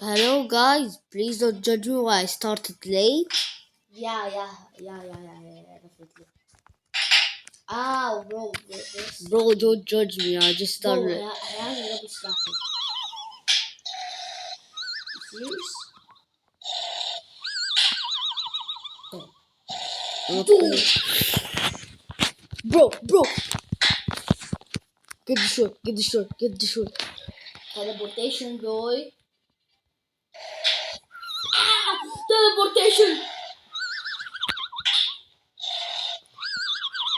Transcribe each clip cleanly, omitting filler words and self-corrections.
Hello guys, please don't judge me why I started late. Yeah, definitely. Ah, bro, this. Bro, don't judge me, I just Bro, started. I have a rubbish slapper. Serious? Oh. Okay. Bro, get the shot. Teleportation, boy. Ah! Teleportation!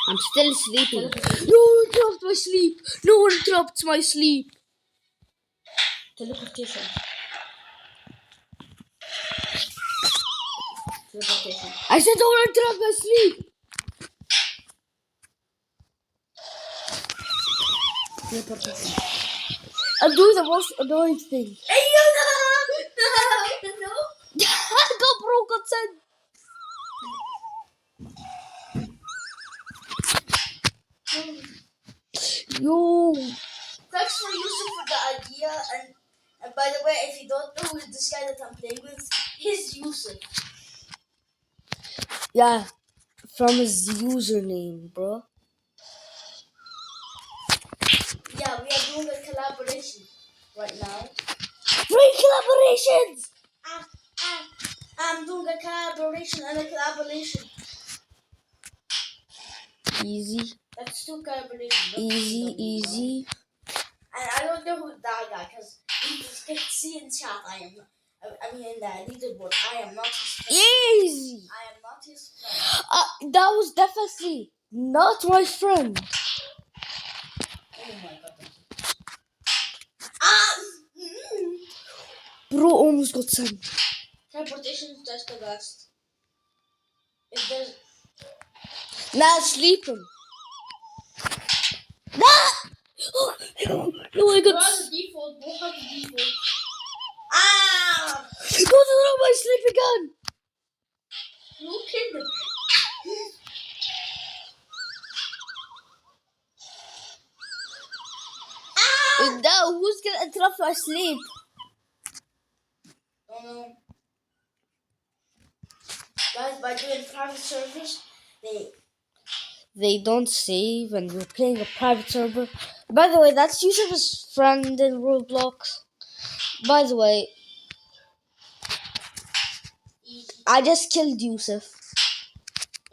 I'm still sleeping. Teleportation. No one interrupt my sleep. No one interrupts my sleep. Teleportation. Teleportation. I said don't interrupt my sleep. Teleportation. I'm doing the most annoying thing. Hey, no! Go bro, got sent. Yo. Thanks for Yusuf for the idea. And by the way, if you don't know who's this guy that I'm playing with, he's Yusuf. Yeah, from his username, bro. Yeah, we are doing a collaboration right now. Free collaborations. Ah, I'm doing a collaboration and a collaboration. Easy, That's two collaborations. easy. And I don't know who's that guy because you just can see in chat. I mean, in the leaderboard, I am not his friend. Easy. I am not his friend. That was definitely not my friend. Oh my god. Ah! Mm. Bro almost got sent. Teleportation is just the best. If there's Now sleeping. Nah! No, I got. Go to default, go to default. Ah! Go to my sleep again. You killed him. Ah! Now who's gonna interrupt my sleep? Oh no. Guys, by doing private servers, They don't save when we're playing a private server. By the way, that's Yusuf's friend in Roblox. By the way, easy, I just killed Yusuf.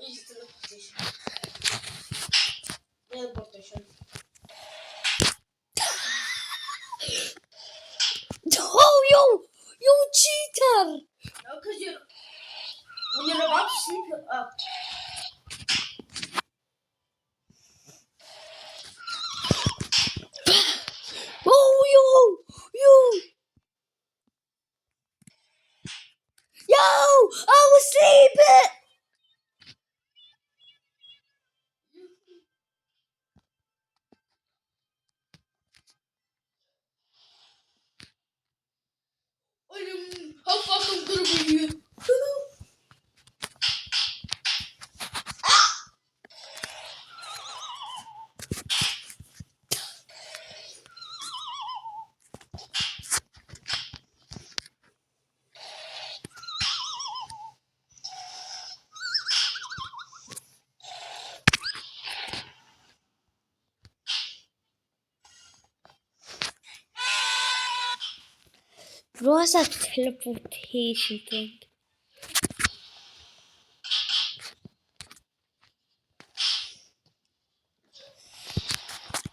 easy teleportation. Teleportation. Oh, you cheater! No, because when you're about to sleep, you're up. Oh, you! Yo! I was sleeping! How fucking good were you? Bro, what's that teleportation thing?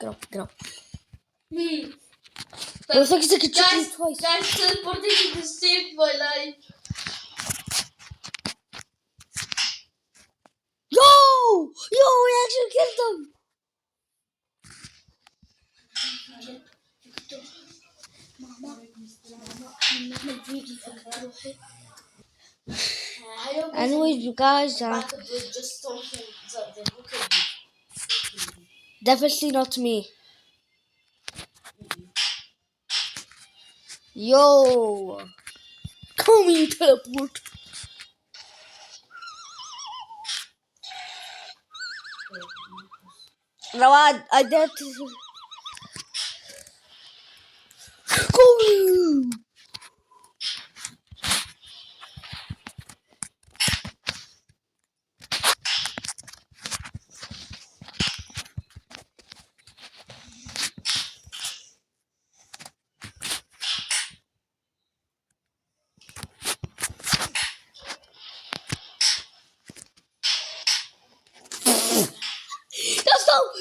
Get up. Hmm. Bro, it's like a chicken twice. Guys, teleportation just saved my life. Yo! We actually killed him! Anyways, you guys, Just talking. Who killed you? definitely not me. Yo! Call me, you teleport. Rawad, I dare to. Call me!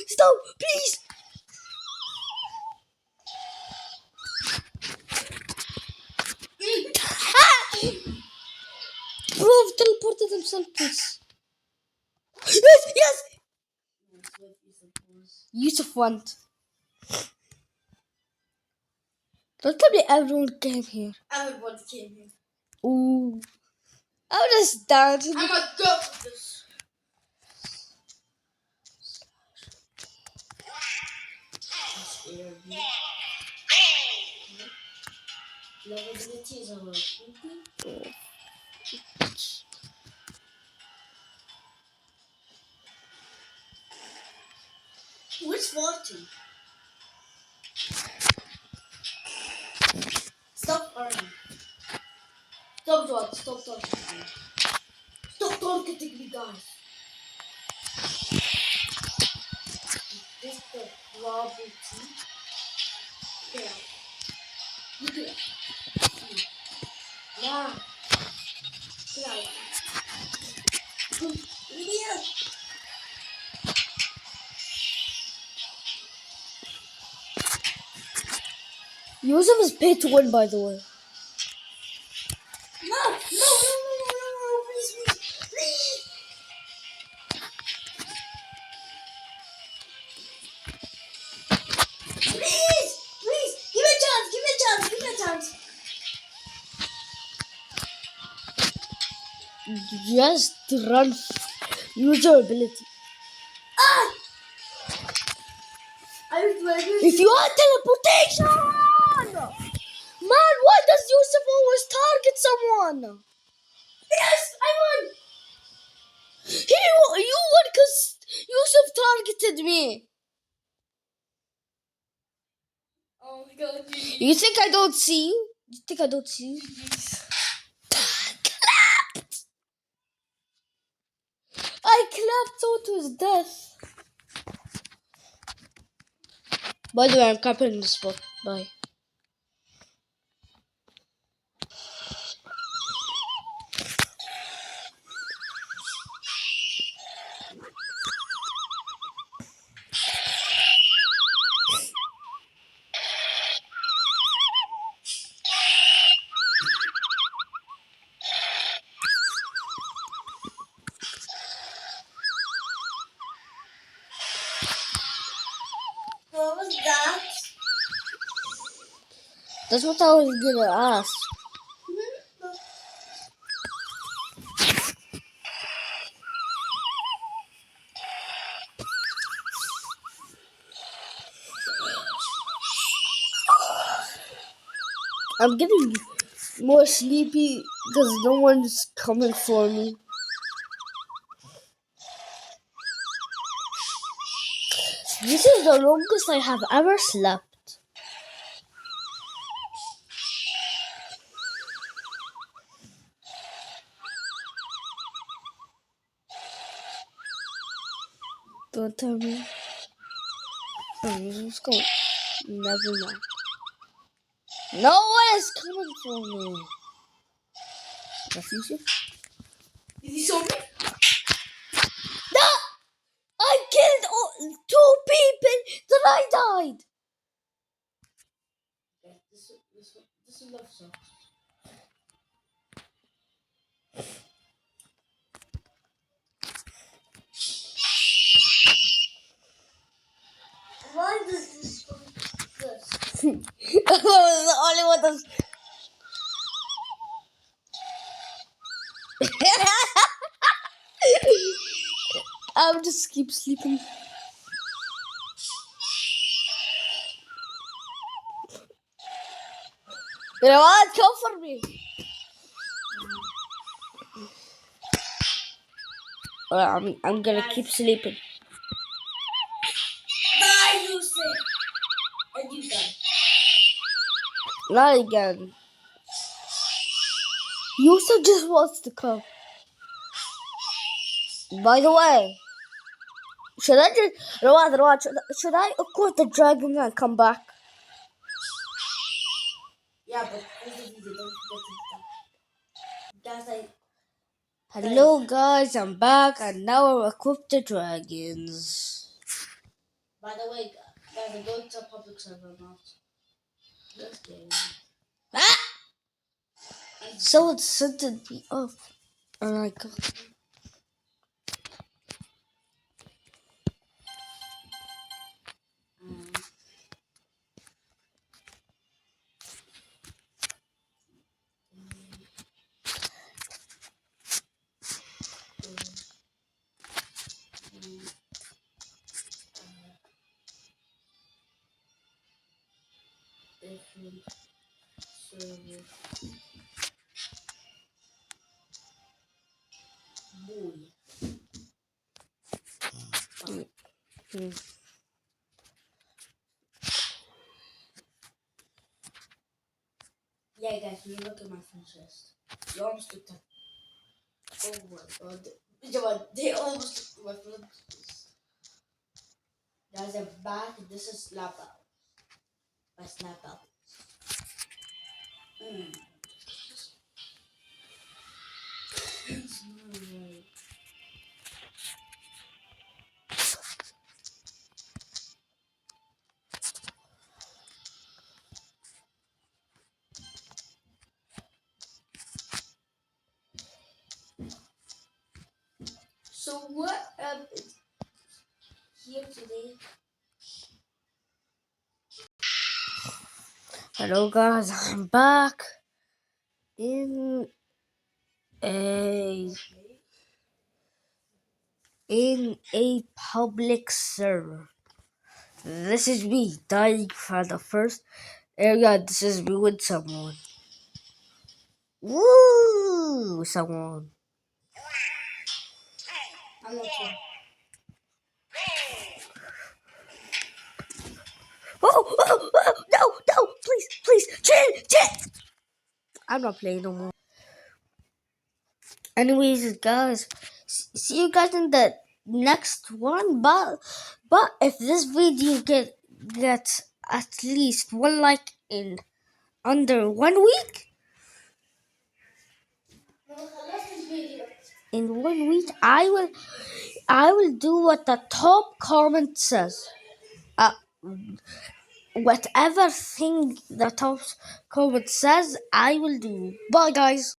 Stop, please. Bro, I've teleported himself, please. Yes. Yusuf went. Don't tell me everyone came here. Everybody came here. Ooh. I'll just dance. I'm a girl for this. Lovability is a little creepy. Where's 40? Stop earning. Stop talking. Stop talking. Stop targeting me, guys. This is the Rawad team. Get out. You get out. Nah. Get out. Idiot. Yusuf is paid to win, by the way. No, please, please. Please, give me a chance. Just run. Use your ability. Ah! If you want teleportation! Man, why does Yusuf always target someone? Yes, I won! You won because Yusuf targeted me. Oh my god, You think I don't see you? You think I don't see you? Clapped! I clapped so to his death. By the way, I'm capping the spot. Bye. What was that? That's what I was gonna ask. I'm getting more sleepy because no one's coming for me. This is the longest I have ever slept. Don't tell me. Let's go. Never mind. No one is coming for me. That's easy. Did you show me? No! I killed 2 people, then I died. Yeah, this is love song. Why does this go first? I was the only one that's... I'll just keep sleeping. You know what? Come for me. I'm gonna keep sleeping. Die, you say. And you die. Not again. Yusuf just wants to come. By the way, should I just... Rawad, should I equip the dragon and come back? Yeah, but this is the video. Don't forget to die. Guys, Hello guys, I'm back and now I'll equip the dragons. By the way, guys, I'm going to a public server, not this game. Ah! Someone sent me off. Oh my god. Um, different server. Boy. Hmm. Yeah, guys, you look at my friends list. You almost took that. Oh my god. Jawad, they almost took my friends list. Guys, I'm back. This is Slap Out. By Snap Out. Mm. It's not right. So what is here today? Hello guys, I'm back in a public server. This is me dying for the first area. This is me with someone. Woo! Someone. I'm not sure. No, please, chill. I'm not playing no more. Anyways, guys, see you guys in the next one. But if this video gets at least one like in under 1 week, in 1 week, I will do what the top comment says. Uh, whatever thing the top comment says, I will do. Bye, guys.